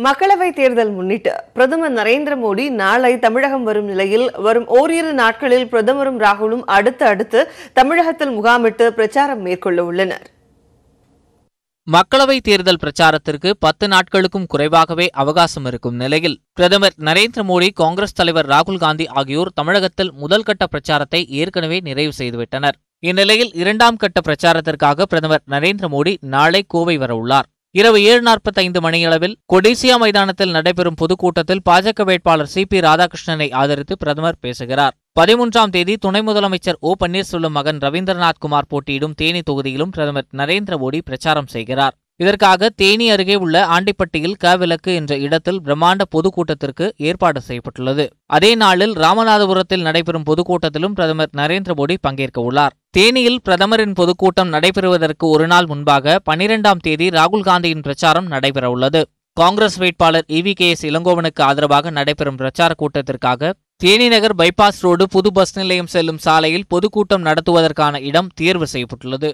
மக்களவைத் தேர்தல் முன்னிட்டு பிரதமர் நரேந்திர மோடி நாளை தமிழகம் வரும் நிலையில் வரும் ஓரிரு நாட்களில் பிரதமரும் ராகுலும் அடுத்து தமிழகத்தில் முகாமிட்டு பிரச்சாரம் மேற்கொள்ள உள்ளனர். மக்களவைத் தேர்தல் பிரச்சாரத்திற்கு 10 நாட்களுக்கும் குறைவாகவே அவகாசம் இருக்கும் நிலையில் பிரதமர் நரேந்திர மோடி, காங்கிரஸ் தலைவர் ராகுல் காந்தி ஆகியோர் தமிழகத்தில் முதல் கட்ட பிரச்சாரத்தை ஏற்கனவே நிறைவு செய்துவிட்டனர். இந்நிலையில் 2ஆம் கட்ட பிரச்சாரத்திற்காக பிரதமர் நரேந்திர மோடி நாளை கோவை வரவுள்ளார். இரவு 7:45 மணியளவில் கொடிசியா மைதானத்தில் நடைபெறும் பொதுக்கூட்டத்தில் பாஜக வேட்பாளர் CP ராதாகிருஷ்ணனை ஆதரித்து பிரதமர் பேசுகிறார். 13ஆம் தேதி துணை முதலமைச்சர் O பன்னீர்செல்வம் மகன் ரவீந்திரநாத் குமார் போட்டியிடும் தேனி தொகுதியிலும் பிரதமர் நரேந்திர மோடி பிரச்சாரம் செய்கிறார். இதற்காக தேனி அருகே உள்ள ஆண்டிப்பட்டியில் விளக்கு என்ற இடத்தில் பிரம்மாண்ட பொதுக்கூட்டத்திற்கு ஏற்பாடு செய்யப்பட்டுள்ளது. அதே நாளில் ராமநாதபுரத்தில் நடைபெறும் பொதுக்கூட்டத்திலும் பிரதமர் நரேந்திர மோடி பங்கேற்க உள்ளார். தேனியில் பிரதமரின் பொதுக்கூட்டம் நடைபெறுவதற்கு ஒரு நாள் முன்பாக 12ஆம் தேதி ராகுல் காந்தியின் பிரச்சாரம் நடைபெறவுள்ளது. காங்கிரஸ் வேட்பாளர் EVKS இளங்கோவனுக்கு ஆதரவாக நடைபெறும் பிரச்சார கூட்டத்திற்காக தேனி நகர் பைபாஸ் ரோடு புது பஸ் நிலையம் செல்லும் சாலையில் பொதுக்கூட்டம் நடத்துவதற்கான இடம் தேர்வு செய்யப்பட்டுள்ளது.